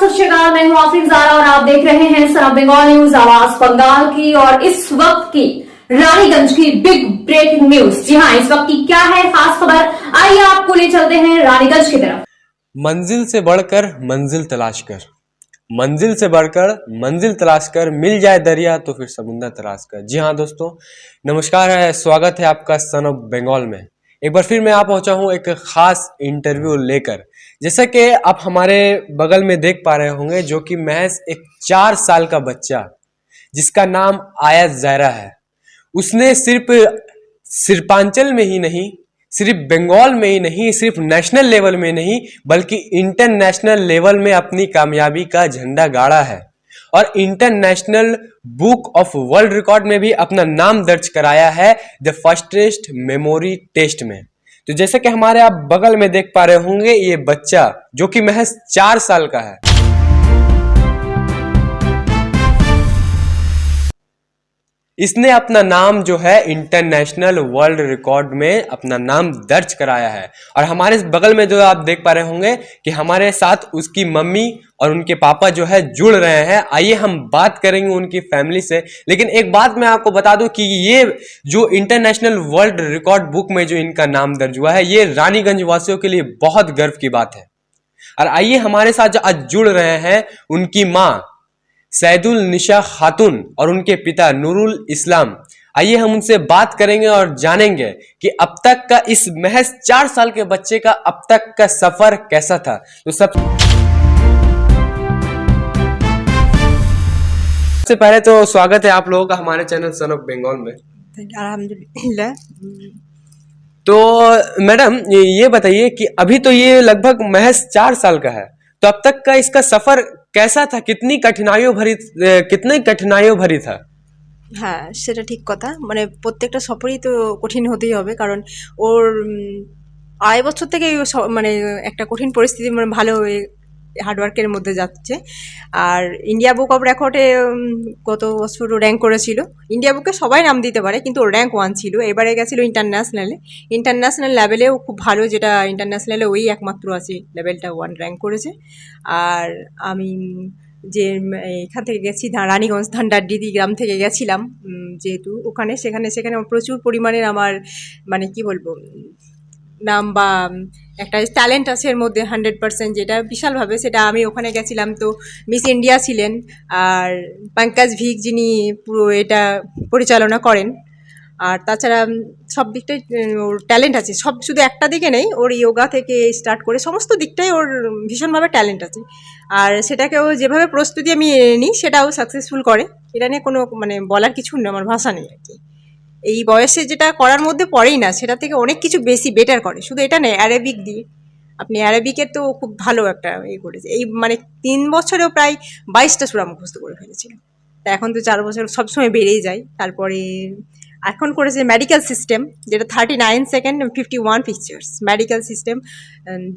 सत श्री अकाल। मैं हूं आफरीन ज़ारा और आप देख रहे हैं सन ऑफ बंगाल न्यूज, आवाज बंगाल की। और इस वक्त की रानीगंज की बिग ब्रेकिंग न्यूज। जी हां, इस वक्त की क्या है खास खबर, आइए आपको ले चलते हैं रानीगंज की तरफ। मंजिल से बढ़कर मंजिल तलाश कर, मंजिल से बढ़कर मंजिल तलाश कर, मिल जाए दरिया तो फिर समुंदर तलाश कर। जी हाँ दोस्तों, नमस्कार है, स्वागत है आपका सन ऑफ बंगाल में। एक बार फिर मैं आ पहुंचा हूं एक खास इंटरव्यू लेकर। जैसा कि आप हमारे बगल में देख पा रहे होंगे, जो कि महज एक 4 साल का बच्चा जिसका नाम आयत ज़ायरा है, उसने सिर्फ सिर्पांचल में ही नहीं, सिर्फ बंगाल में ही नहीं, सिर्फ नेशनल लेवल में नहीं, बल्कि इंटरनेशनल लेवल में अपनी कामयाबी का झंडा गाड़ा है और international book of world record में भी अपना नाम दर्ज कराया है द फास्टेस्ट मेमोरी टेस्ट में। तो जैसे कि हमारे आप बगल में देख पा रहे होंगे, ये बच्चा जो कि महज 4 साल का है, इसने अपना नाम जो है इंटरनेशनल वर्ल्ड रिकॉर्ड में अपना नाम दर्ज कराया है। और हमारे बगल में जो आप देख पा रहे होंगे कि हमारे साथ उसकी मम्मी और उनके पापा जो है जुड़ रहे हैं। आइए हम बात करेंगे उनकी फैमिली से। लेकिन एक बात मैं आपको बता दूं कि ये जो इंटरनेशनल वर्ल्ड रिकॉर्ड बुक में जो इनका नाम दर्ज हुआ है, ये रानीगंज वासियों के लिए बहुत गर्व की बात है। और आइए हमारे साथ जो आज जुड़ रहे हैं उनकी माँ सैदुल निशा खातून और उनके पिता नूरुल इस्लाम। आइए हम उनसे बात करेंगे और जानेंगे कि अब तक का इस महज 4 साल के बच्चे का अब तक का सफर कैसा था। तो सबसे पहले तो स्वागत है आप लोगों का हमारे चैनल सन ऑफ बंगाल में। अल्हम्दुलिल्लाह। तो मैडम ये बताइए कि अभी तो ये लगभग महज 4 साल का है, तो अब तक का इसका सफर कैसा था, कितनी कठिनाइयों भरी था? হ্যাঁ, সেটা ঠিক কথা। মানে প্রত্যেকটা সফরই তো কঠিন হতেই হবে, কারণ ওর আড়াই বছর থেকে মানে একটা কঠিন পরিস্থিতি, মানে ভালো হার্ডওয়ার্কের মধ্যে যাচ্ছে। আর ইন্ডিয়া বুক অফ রেকর্ডে গত বছর ও র্যাঙ্ক করেছিল। ইন্ডিয়া বুকে সবাই নাম দিতে পারে, কিন্তু ওর র্যাঙ্ক 1 ছিল। এবারে গেছিলো ইন্টারন্যাশনাল লেভেলেও খুব ভালো, যেটা ইন্টারন্যাশনালে ওই একমাত্র আছে লেভেলটা 1 র্যাঙ্ক করেছে। আর আমি যে এখান থেকে গেছি রানীগঞ্জ ধানডাড্ডি গ্রাম থেকে গেছিলাম, যেহেতু সেখানে প্রচুর পরিমাণের আমার মানে কি বলবো নাম বা একটা ট্যালেন্ট আছে এর মধ্যে 100%, যেটা বিশালভাবে। সেটা আমি ওখানে গেছিলাম, তো মিস ইন্ডিয়া ছিলেন আর পঙ্কজ ভিক, যিনি পুরো এটা পরিচালনা করেন। আর তাছাড়া সব দিকটাই ওর ট্যালেন্ট আছে, সব শুধু একটা দিকে নেই, ওর যোগা থেকে স্টার্ট করে সমস্ত দিকটাই ওর ভীষণভাবে ট্যালেন্ট আছে। আর সেটাকেও যেভাবে প্রস্তুতি আমি নিই সেটাও সাকসেসফুল করে। এটা নিয়ে কোনো মানে বলার কিছু নেই, আমার ভাষা নেই আর কি। এই বয়সে যেটা করার মধ্যে পড়েই না, সেটা থেকে অনেক কিছু বেশি বেটার করে। শুধু এটা নেই, অ্যারাবিক দিয়ে আপনি অ্যারাবিকের তো খুব ভালো একটা করেছে। এই মানে 3 বছরেও প্রায় 22টা সূরা মুখস্থ করে ফেলেছিল। তা এখন তো 4 বছর সবসময় বেড়েই যায়। তারপরে এখন করেছে মেডিকেল সিস্টেম, যেটা 39 second 51 pictures medical system,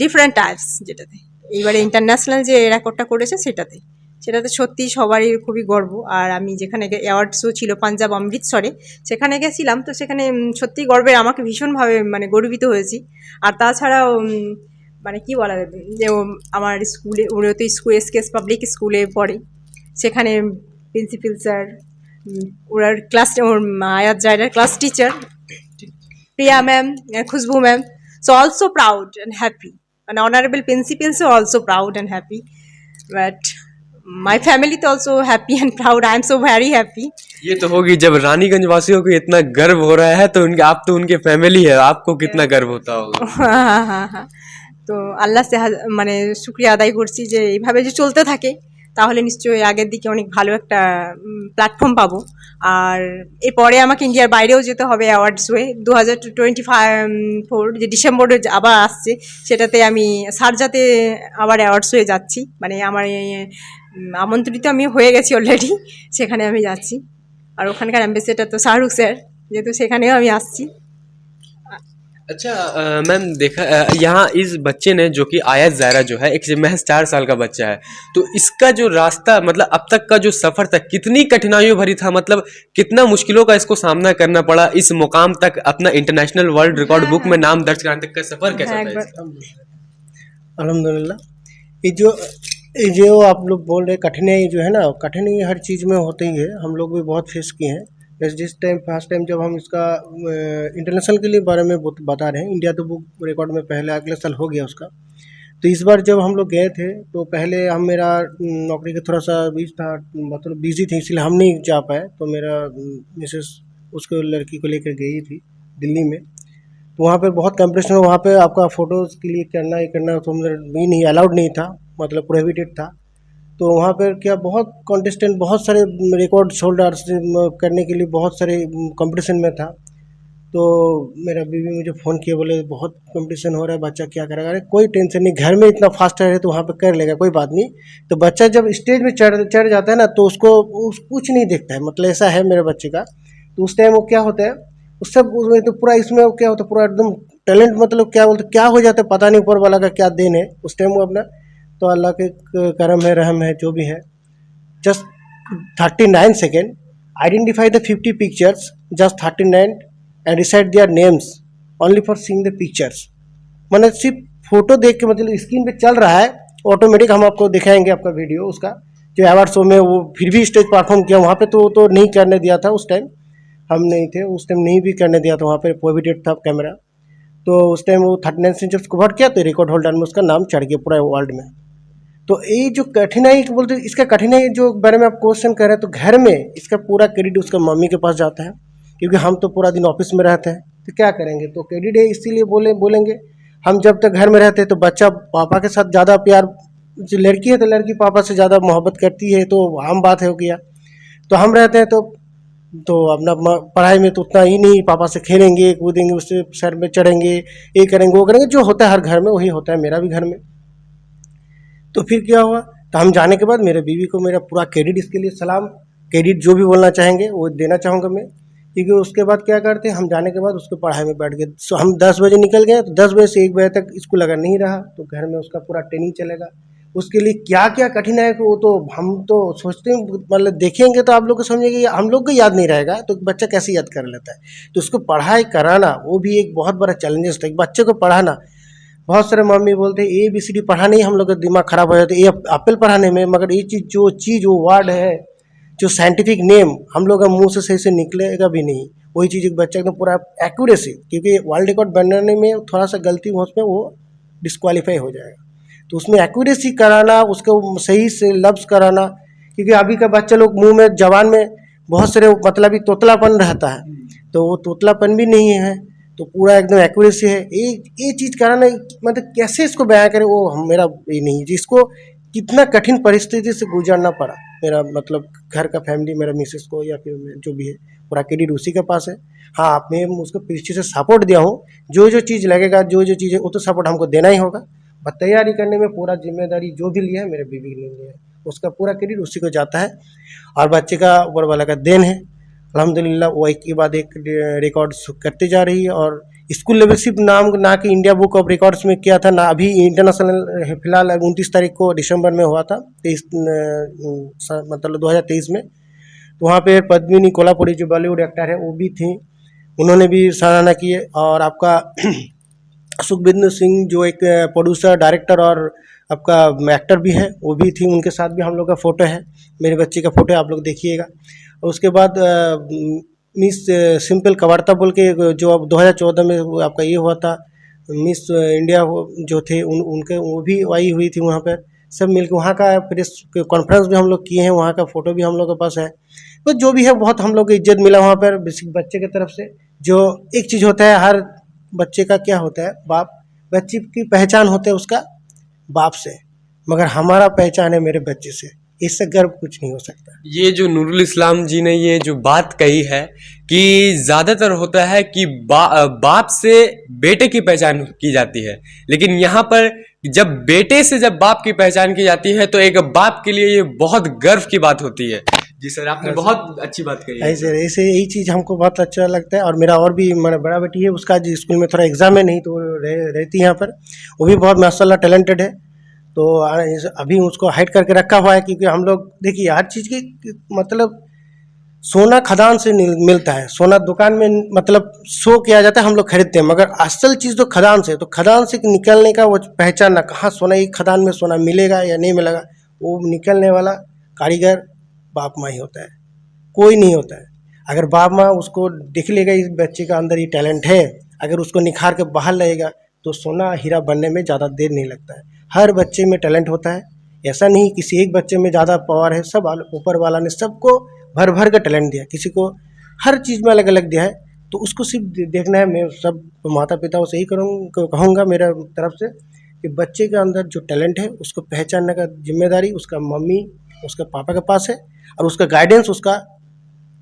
different types, যেটাতে এইবারে ইন্টারন্যাশনাল যে রেকর্ডটা করেছে সেটাতে সত্যি সবারই খুবই গর্ব। আর আমি যেখানে অ্যাওয়ার্ড শো ছিল পাঞ্জাব অমৃতসরে, সেখানে গেছিলাম, তো সেখানে সত্যি গর্বের, আমাকে ভীষণভাবে মানে গর্বিত হয়েছি। আর তাছাড়াও মানে কি বলা যাবে, যে আমার স্কুলে, ওরা তো স্কুল এসকেএস পাবলিক স্কুলে পড়ে, সেখানে প্রিন্সিপাল স্যার, ওরা ক্লাস, ওর আয়াত জায়রার class teacher Priya ma'am, Khushboo ma'am, so also proud and happy, and honorable principals are also proud and happy, but my family is also happy and proud. I am so very happy. ये तो होगी, जब रानीगंज वासियों को इतना गर्व हो रहा है तो उनके, आप तो उनके फैमिली है, आपको कितना गर्व होता होगा। হ্যাঁ, তো আল্লাহ সে মানে শুকরিয়া আদায় করছি যে এইভাবে যে চলতে থাকে, তাহলে নিশ্চয়ই আগের দিকে অনেক ভালো একটা প্ল্যাটফর্ম পাবো। আর এরপরে আমাকে ইন্ডিয়ার বাইরেও যেতে হবে অ্যাওয়ার্ডস হয়ে। 2024 যে ডিসেম্বরে আবার আসছে, সেটাতে আমি শারজাতে আবার অ্যাওয়ার্ডস হয়ে যাচ্ছি। মানে আমার আমন্ত্রিত আমি হয়ে গেছি অলরেডি, সেখানে আমি যাচ্ছি। আর ওখানকার অ্যাম্বাসেডর তো শাহরুখ স্যার, যেহেতু সেখানেও আমি আসছি। अच्छा मैम, देखा यहाँ इस बच्चे ने, जो कि आयत ज़ायरा जो है, एक महज 4 साल का बच्चा है, तो इसका जो रास्ता, मतलब अब तक का जो सफ़र था, कितनी कठिनाइयों भरी था, मतलब कितना मुश्किलों का इसको सामना करना पड़ा इस मुकाम तक, अपना इंटरनेशनल वर्ल्ड रिकॉर्ड बुक में नाम दर्ज कराने तक का सफ़र कैसा था इसका? अल्हम्दुलिल्लाह। ये जो ये जो आप लोग बोल रहे कठिनाई जो है ना, कठिनाई हर चीज़ में होती ही है। हम लोग भी बहुत फेस किए हैं। जैसे जिस टाइम फर्स्ट टाइम जब हम इसका इंटरनेशनल के लिए बारे में बता रहे हैं, इंडिया तो बुक रिकॉर्ड में पहले अगले साल हो गया उसका। तो इस बार जब हम लोग गए थे तो पहले हम मेरा नौकरी का थोड़ा सा बीच था, मतलब बिजी थी, इसलिए हम नहीं जा पाए। तो मेरा मिसेस उसको लड़की को लेकर गई थी दिल्ली में। तो वहाँ पे बहुत कंपटीशन, वहाँ पे आपका फ़ोटोज़ क्लिक करना ये करना तो मेरा भी नहीं, अलाउड नहीं था, मतलब प्रोहिबिटेड था। तो वहाँ पर क्या बहुत कॉन्टेस्टेंट, बहुत सारे रिकॉर्ड होल्डर्स करने के लिए बहुत सारे कंपटीशन में था। तो मेरा बीवी मुझे फ़ोन किया, बोले बहुत कंपटीशन हो रहा है, बच्चा क्या करेगा। अरे कोई टेंशन नहीं, घर में इतना फास्ट है तो वहाँ पे कर लेगा, कोई बात नहीं। तो बच्चा जब स्टेज में चढ़ जाता है ना तो उसको कुछ नहीं दिखता है, मतलब ऐसा है मेरे बच्चे का। तो उस टाइम वो क्या होता है, उस सब उसमें तो पूरा, इसमें वो क्या होता है, पूरा एकदम टैलेंट, मतलब क्या बोलते क्या हो जाता है पता नहीं, ऊपर वाला का क्या देन है उस टाइम वो अपना। तो अल्लाह के करम है, रहम है, जो भी है। just 39 seconds, identify the 50 pictures, just 39, and recite their names only for seeing the pictures। मतलब सिर्फ फोटो देख के, मतलब स्क्रीन पे चल रहा है ऑटोमेटिक, हम आपको दिखाएंगे आपका वीडियो उसका, जो अवार्ड शो में वो फिर भी स्टेज परफॉर्म किया वहाँ पे। तो नहीं करने दिया था उस टाइम, हम नहीं थे उस टाइम, नहीं भी करने दिया था, वहाँ पे प्रोहिबिटेड था कैमरा। तो उस टाइम वो 39 से जब कवर किया तो रिकॉर्ड होल्डर में उसका नाम चढ़ गया पूरा वर्ल्ड में। तो ये जो कठिनाई बोलते, इसका कठिनाई जो बारे में आप क्वेश्चन कर रहे हैं, तो घर में इसका पूरा क्रेडिट उसका मम्मी के पास जाता है, क्योंकि हम तो पूरा दिन ऑफिस में रहते हैं तो क्या करेंगे। तो क्रेडिट है, इसीलिए बोलेंगे हम जब तक घर में रहते हैं तो बच्चा पापा के साथ ज़्यादा प्यार, जो लड़की है तो लड़की पापा से ज़्यादा मोहब्बत करती है, तो आम बात हो गया। तो हम रहते हैं तो अपना पढ़ाई में तो उतना ही नहीं, पापा से खेलेंगे कूदेंगे, उससे सर में चढ़ेंगे, ये करेंगे वो करेंगे, जो होता है हर घर में वही होता है मेरा भी घर में। तो फिर क्या हुआ, तो हम जाने के बाद मेरे बीवी को मेरा पूरा क्रेडिट, इसके लिए सलाम, क्रेडिट जो भी बोलना चाहेंगे वो देना चाहूँगा मैं। क्योंकि उसके बाद क्या करते हैं, हम जाने के बाद उसको पढ़ाई में बैठ गए। सो हम 10 बजे निकल गए, तो 10 बजे से 1 बजे तक स्कूल अगर नहीं रहा तो घर में उसका पूरा ट्रेनिंग चलेगा। उसके लिए क्या क्या कठिनाई है वो तो हम तो सोचते हैं, मतलब देखेंगे तो आप लोग को समझेंगे, हम लोग को याद नहीं रहेगा तो बच्चा कैसे याद कर लेता है। तो उसको पढ़ाई कराना वो भी एक बहुत बड़ा चैलेंजेस था, बच्चे को पढ़ाना। बहुत सारे मम्मी बोलते हैं ABCD पढ़ाने ही हम लोग का दिमाग खराब हो जाता है, ये एप्पल पढ़ाने में, मगर ये चीज़ जो वर्ड है, जो साइंटिफिक नेम हम लोग का मुंह से सही से निकलेगा भी नहीं, वही चीज़ एक बच्चा एकदम पूरा एक्यूरेसी, क्योंकि वर्ल्ड रिकॉर्ड बनाने में थोड़ा सा गलती हो उसमें वो डिस्क्वालीफाई हो जाएगा। तो उसमें एक्यूरेसी कराना, उसको सही से लफ्ज़ कराना, क्योंकि अभी का बच्चा लोग मुँह में जबान में बहुत सारे मतलब ही तोतलापन रहता है, तो वो तोतलापन भी नहीं है, तो पूरा एकदम एक्यूरेसी है। ये चीज़ कराना, मतलब कैसे इसको बयां करें वो मेरा ये नहीं, जिसको कितना कठिन परिस्थिति से गुजरना पड़ा, मेरा मतलब घर का फैमिली, मेरा मिसेस को या फिर जो भी है, पूरा क्रेडिट उसी के पास है। हाँ, मैं उसको पीछे से सपोर्ट दिया हूँ, जो चीज़ लगेगा, जो चीज़ है वो तो सपोर्ट हमको देना ही होगा। और तैयारी करने में पूरा जिम्मेदारी जो भी लिया है मेरे बीवी ने लिया है, उसका पूरा क्रेडिट उसी को जाता है, और बच्चे का ऊपर वाला का देन है। अल्हम्दुलिल्लाह वो एक के बाद एक रिकॉर्ड करते जा रही है। और स्कूल लेवल सिर्फ नाम ना कि इंडिया बुक ऑफ रिकॉर्ड्स में किया था ना, अभी इंटरनेशनल फिलहाल 29 तारीख को दिसंबर में हुआ था, 23 मतलब 2023 में। तो वहाँ पे पद्मिनी कोल्हापुरी जो बॉलीवुड एक्टर है वो भी थी, उन्होंने भी सराहना की है। और आपका सुखबिंदु सिंह जो एक प्रोड्यूसर डायरेक्टर और आपका एक्टर भी है, वो भी थी, उनके साथ भी हम लोग का फ़ोटो है, मेरे बच्चे का फ़ोटो है, आप लोग देखिएगा। और उसके बाद मिस सिंपल कवारता बोल के जो अब 2014 में आपका ये हुआ था, मिस इंडिया जो थे उनके वो भी आई हुई थी वहाँ पर, सब मिलकर वहाँ का प्रेस कॉन्फ्रेंस भी हम लोग किए हैं, वहाँ का फ़ोटो भी हम लोग के पास है। तो जो भी है बहुत हम लोग को इज्जत मिला वहाँ पर बच्चे की तरफ से। जो एक चीज़ होता है हर बच्चे का, क्या होता है, बाप, बच्चे की पहचान होता है उसका बाप से, मगर हमारा पहचान है मेरे बच्चे से, इससे गर्व कुछ नहीं हो सकता। ये जो नूरुल इस्लाम जी ने ये जो बात कही है कि ज़्यादातर होता है कि बाप से बेटे की पहचान की जाती है, लेकिन यहाँ पर जब बेटे से जब बाप की पहचान की जाती है तो एक बाप के लिए ये बहुत गर्व की बात होती है। जी सर, आपने बहुत अच्छी बात कही है। ऐसे यही चीज़ हमको बहुत अच्छा लगता है। और मेरा और भी मेरा बड़ा बेटी है, उसका जो स्कूल में थोड़ा एग्जाम है, नहीं तो रहती है यहाँ पर, वो भी बहुत माशाल्लाह टैलेंटेड है। तो अभी उसको हाइड करके रखा हुआ है, क्योंकि हम लोग देखिए हर चीज़ की मतलब सोना खदान से मिलता है, सोना दुकान में मतलब शो किया जाता है, हम लोग खरीदते हैं, मगर असल चीज़ तो खदान से, तो खदान से निकलने का वो पहचानना, कहाँ सोना, एक खदान में सोना मिलेगा या नहीं मिलेगा, वो निकलने वाला कारीगर बाप माँ ही होता है, कोई नहीं होता है। अगर बाप माँ उसको देख लेगा इस बच्चे का अंदर ये टैलेंट है, अगर उसको निखार के बाहर लाएगा तो सोना हीरा बनने में ज़्यादा देर नहीं लगता है। हर बच्चे में टैलेंट होता है, ऐसा नहीं किसी एक बच्चे में ज़्यादा पावर है। सब ऊपर वाला ने सबको भर भर का टैलेंट दिया, किसी को हर चीज़ में अलग अलग दिया है। तो उसको सिर्फ देखना है। मैं सब माता पिताओं से ही कहूँगा मेरा तरफ से कि बच्चे के अंदर जो टैलेंट है उसको पहचानने का जिम्मेदारी उसका मम्मी उसका पापा के पास है, और उसका गाइडेंस उसका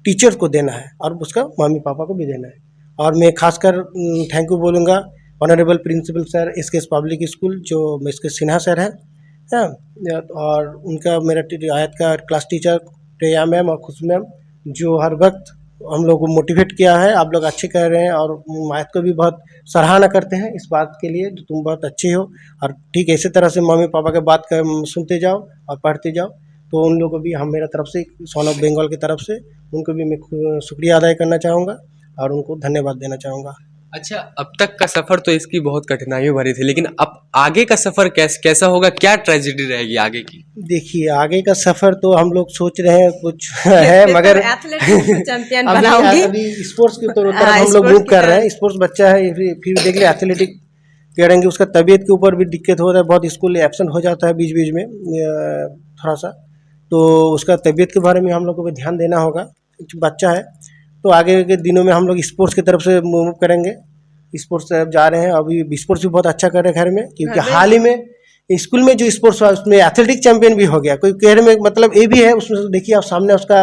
टीचर्स को देना है और उसका मम्मी पापा को भी देना है। और मैं खासकर थैंक यू बोलूँगा honourable principal sir SKS public school जो इसके सिन्हा सर है, और उनका मेरा आयत का क्लास टीचर प्रिया मैम और खुश मैम, जो हर वक्त हम लोग को मोटिवेट किया है। आप लोग अच्छे कर रहे हैं और आयत को भी बहुत सराहना करते हैं इस बात के लिए, तुम बहुत अच्छे हो। और ठीक इसी तरह से मम्मी पापा के बात सुनते जाओ और पढ़ते जाओ। तो उन लोगों को भी हम मेरा तरफ से सन ऑफ बंगाल की तरफ से उनको भी मैं शुक्रिया अदा करना चाहूँगा और उनको धन्यवाद देना चाहूँगा। अच्छा, अब तक का सफर तो इसकी बहुत कठिनाइयों भरी थी, लेकिन अब आगे का सफर कैसा होगा, क्या ट्रेजेडी रहेगी आगे की? देखिए आगे का सफर तो हम लोग सोच रहे हैं कुछ है, मगर चैंपियन बनाऊंगी। अभी स्पोर्ट्स की तरफ हम लोग मूव कर रहे हैं। स्पोर्ट्स बच्चा है, फिर देख लिया एथलेटिक करेंगे। उसका तबीयत के ऊपर भी दिक्कत हो रहा है, बहुत स्कूल एब्सेंट हो जाता है बीच बीच में थोड़ा सा, तो उसका तबीयत के बारे में हम लोग को भी ध्यान देना होगा। बच्चा है तो आगे के दिनों में हम लोग स्पोर्ट्स की तरफ से मूव करेंगे। स्पोर्ट्स तरफ जा रहे हैं, अभी स्पोर्ट्स भी बहुत अच्छा कर रहे हैं घर में, क्योंकि हाल ही में स्कूल में जो स्पोर्ट्स हुआ उसमें एथलेटिक चैंपियन भी हो गया। कोई कह में मतलब ये भी है उसमें, देखिए आप सामने उसका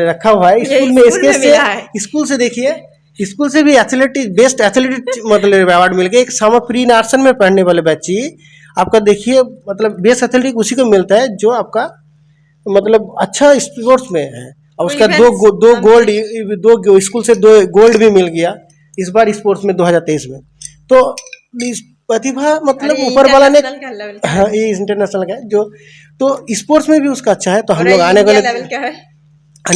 रखा हुआ है स्कूल में, इसके से स्कूल से देखिए, स्कूल से भी एथलेटिक बेस्ट एथलेटिक मतलब अवार्ड मिल गया। एक समा प्री नर्सन में पढ़ने वाले बच्ची आपका देखिए मतलब बेस्ट एथलेटिक उसी को मिलता है जो आपका मतलब अच्छा स्पोर्ट्स में है। और उसका दो गोल्ड, दो स्कूल से 2 गोल्ड भी मिल गया इस बार स्पोर्ट्स में 2023 में। तो प्रतिभा मतलब ऊपर वाला ने, हाँ ये इंटरनेशनल का है जो, तो स्पोर्ट्स में भी उसका अच्छा है। तो हम लोग आने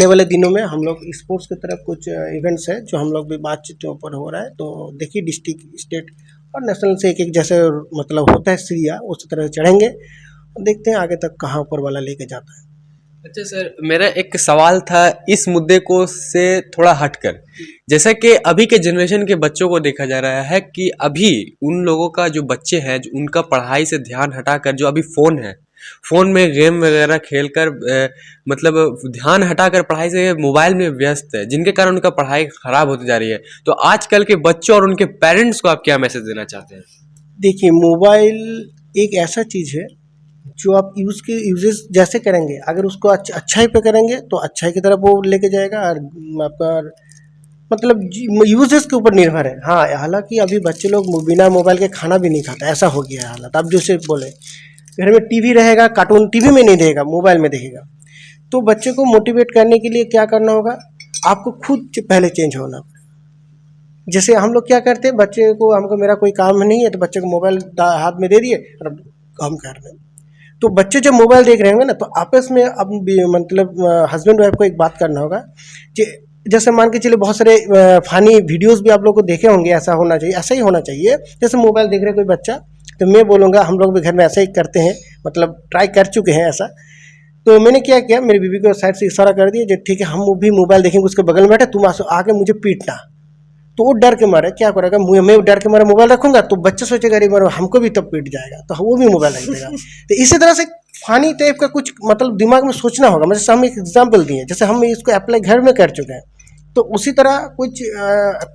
वाले दिनों में हम लोग स्पोर्ट्स की तरफ कुछ इवेंट्स है जो हम लोग भी बातचीत ऊपर हो रहा है। तो देखिए डिस्ट्रिक्ट, स्टेट और नेशनल से एक जैसे मतलब होता है सीढ़ियाँ, उस तरह चढ़ेंगे, देखते हैं आगे तक कहाँ ऊपर वाला लेके जाता है। अच्छा सर, मेरा एक सवाल था इस मुद्दे को से थोड़ा हटकर, जैसा कि अभी के जनरेशन के बच्चों को देखा जा रहा है कि अभी उन लोगों का जो बच्चे हैं जो उनका पढ़ाई से ध्यान हटाकर जो अभी फ़ोन है, फ़ोन में गेम वगैरह खेलकर मतलब ध्यान हटाकर पढ़ाई से मोबाइल में व्यस्त है, जिनके कारण उनका पढ़ाई खराब होती जा रही है। तो आजकल के बच्चों और उनके पेरेंट्स को आप क्या मैसेज देना चाहते हैं? देखिए मोबाइल एक ऐसा चीज़ है जो आप यूजेस जैसे करेंगे, अगर उसको अच्छाई पे करेंगे तो अच्छाई की तरफ वो लेके जाएगा, और आपका मतलब यूजेस के ऊपर निर्भर है। हाँ हालांकि अभी बच्चे लोग बिना मोबाइल के खाना भी नहीं खाता, ऐसा हो गया है हालत। आप जैसे बोले घर में टीवी रहेगा, कार्टून टीवी में नहीं देखेगा, मोबाइल में देखेगा। तो बच्चे को मोटिवेट करने के लिए क्या करना होगा, आपको खुद पहले चेंज होना पड़ेगा। जैसे हम लोग क्या करते हैं, बच्चे को हमको मेरा कोई काम नहीं है तो बच्चे को मोबाइल हाथ में दे दिए और काम कर रहे हैं। तो बच्चे जब मोबाइल देख रहे होंगे ना, तो आपस में अब मतलब हस्बैंड वाइफ को एक बात करना होगा कि जैसे मान के चलिए बहुत सारे फनी वीडियोस भी आप लोग को देखे होंगे, ऐसा होना चाहिए, ऐसा ही होना चाहिए। जैसे मोबाइल देख रहे कोई बच्चा, तो मैं बोलूँगा हम लोग भी घर में ऐसा ही करते हैं, मतलब ट्राई कर चुके हैं ऐसा। तो मैंने क्या किया, मेरी बीवी को साइड से इशारा कर दिया, जो ठीक है हम भी मोबाइल देखेंगे, उसके बगल में बैठे, तुम आके मुझे पीटना। तो वो डर के मारे क्या करेगा, मैं डर के मारे मोबाइल रखूंगा तो बच्चा सोचेगा अरे मारो हमको भी तब पीट जाएगा, तो वो भी मोबाइल रख देगा। तो इसी तरह से फानी टाइप का कुछ मतलब दिमाग में सोचना होगा। जैसे हम एक एग्जाम्पल दिए, जैसे हम इसको अप्लाई घर में कर चुके हैं, तो उसी तरह कुछ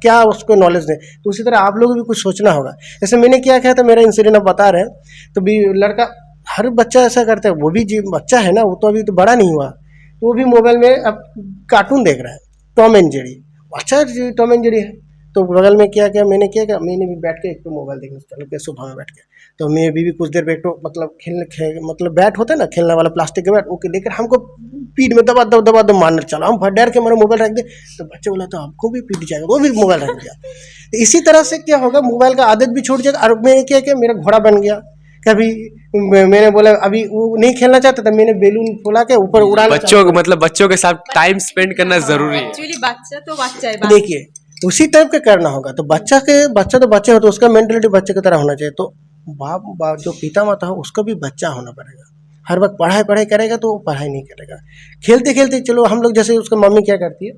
क्या उसको नॉलेज दें, तो उसी तरह आप लोग भी कुछ सोचना होगा। जैसे मैंने क्या किया था, मेरा इंसिडेंट आप बता रहे हैं, तो भी लड़का, हर बच्चा ऐसा करता है, वो भी जी बच्चा है ना, वो तो अभी तो बड़ा नहीं हुआ, तो वो भी मोबाइल में अब कार्टून देख रहा है, टॉम एंड जेरी। अच्छा टॉम एंड जेरी है, तो बगल में क्या क्या मैंने किया, मैंने भी बैठ के एक तो मोबाइल देखने चलो के सोफा में बैठ के, तो मैं भी कुछ देर बैठो, मतलब मतलब बैट होता है ना खेलने वाला प्लास्टिक के बैट, ओके लेकर हमको पीठ में दबा मारने चला, हम डर के मारे मोबाइल रख दे, तो बच्चे बोला तो हमको भी पीट जाएगा, वो भी मोबाइल रख दिया। तो इसी तरह से क्या होगा, मोबाइल का आदत भी छूट जाएगा। और मैंने क्या किया, मेरा घोड़ा बन गया। कभी मैंने बोला अभी वो नहीं खेलना चाहता था, मैंने बैलून फुला के ऊपर उड़ाना, बच्चों के साथ टाइम स्पेंड करना जरूरी है। एक्चुअली बच्चा तो बच्चा है, देखिए उसी टाइप का करना होगा। तो बच्चा तो बच्चे हो, तो उसका मेंटलिटी बच्चे की तरह होना चाहिए। तो बाप जो पिता माता हो उसका भी बच्चा होना पड़ेगा। हर वक्त पढ़ाई पढ़ाई करेगा तो वो पढ़ाई नहीं करेगा। खेलते खेलते चलो हम लोग, जैसे उसका मम्मी क्या करती है,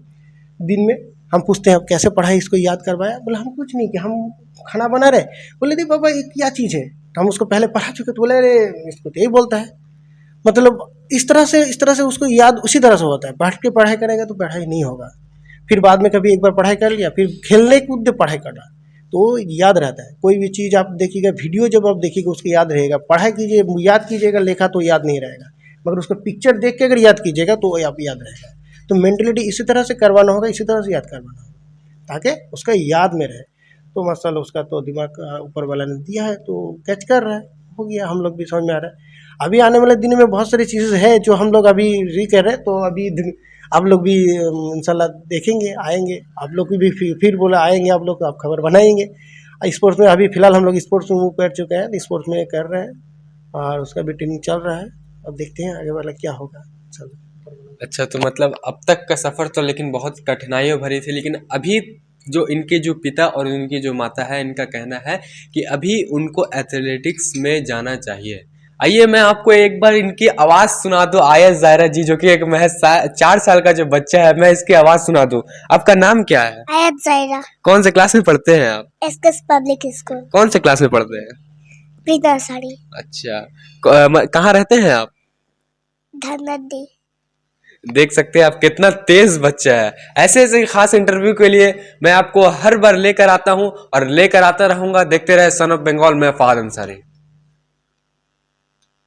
दिन में हम पूछते हैं कैसे पढ़ाई इसको याद करवाया, बोले हम कुछ नहीं कि हम खाना बना रहे, बोले दी पापा ये क्या चीज़ है, तो हम उसको पहले पढ़ा चुके, तो बोले अरे इसको तो यही बोलता है। मतलब इस तरह से उसको याद उसी तरह से होता है। बैठ के पढ़ाई करेगा तो पढ़ाई नहीं होगा, फिर बाद में कभी एक बार पढ़ाई कर लिया, फिर खेलने कूदते पढ़ाई करना तो याद रहता है। कोई भी चीज़ आप देखिएगा, वीडियो जब आप देखिएगा उसको याद रहेगा। पढ़ाई कीजिए याद कीजिएगा, लेखा तो याद नहीं रहेगा, मगर उसको पिक्चर देख के अगर याद कीजिएगा तो आप याद रहेगा। तो मेंटलिटी इसी तरह से करवाना होगा, इसी तरह से याद करवाना होगा ताकि उसका याद में रहे। तो माशाल्लाह उसका तो दिमाग ऊपर वाला ने दिया है तो कैच कर रहा है, हो गया। हम लोग भी समझ में आ रहा है। अभी आने वाले दिन में बहुत सारी चीज़ें हैं जो हम लोग अभी कर रहे हैं, तो अभी आप लोग भी इंशाल्लाह देखेंगे, आएंगे आप लोग भी फिर बोला आएंगे आप लोग, आप खबर बनाएंगे। स्पोर्ट्स में अभी फ़िलहाल हम लोग स्पोर्ट्स में मूव कर चुके हैं, तो स्पोर्ट्स में कर रहे हैं और उसका भी ट्रेनिंग चल रहा है। अब देखते हैं आगे वाला क्या होगा। अच्छा, तो मतलब अब तक का सफ़र तो लेकिन बहुत कठिनाइयों भरी थी, लेकिन अभी जो इनके जो पिता और इनकी जो माता है, इनका कहना है कि अभी उनको एथलेटिक्स में जाना चाहिए। आइए मैं आपको एक बार इनकी आवाज़ सुना दूँ, आयत ज़ायरा जी, जो कि एक महज 4 साल का जो बच्चा है, मैं इसकी आवाज़ सुना दूँ। आपका नाम क्या है? आयत ज़ायरा। कौन से क्लास में पढ़ते हैं आप? एसकेस पब्लिक स्कूल। कौन से क्लास में पढ़ते हैं? Pre nursery. अच्छा, कहाँ रहते हैं आप? धनदी। देख सकते हैं आप कितना तेज बच्चा है। ऐसे ऐसे खास इंटरव्यू के लिए मैं आपको हर बार लेकर आता हूं और लेकर आता रहूंगा। देखते रहे सन ऑफ बंगाल में फहद अंसारी।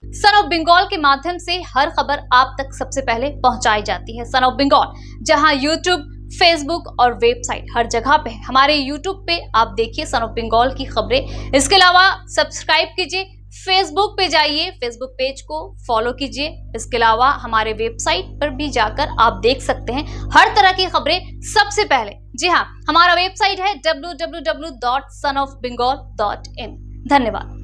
सन ऑफ बंगाल के माध्यम से हर खबर आप तक सबसे पहले पहुंचाई जाती है। सन ऑफ बंगाल, जहां यूट्यूब, फेसबुक और वेबसाइट हर जगह पे। हमारे यूट्यूब पे आप देखिए सन ऑफ बंगाल की खबरें। इसके अलावा सब्सक्राइब कीजिए, फेसबुक पे जाइए, फेसबुक पेज को फॉलो कीजिए। इसके अलावा हमारे वेबसाइट पर भी जाकर आप देख सकते हैं हर तरह की खबरें सबसे पहले। जी हाँ, हमारा वेबसाइट है www.sonofbengal.in। धन्यवाद।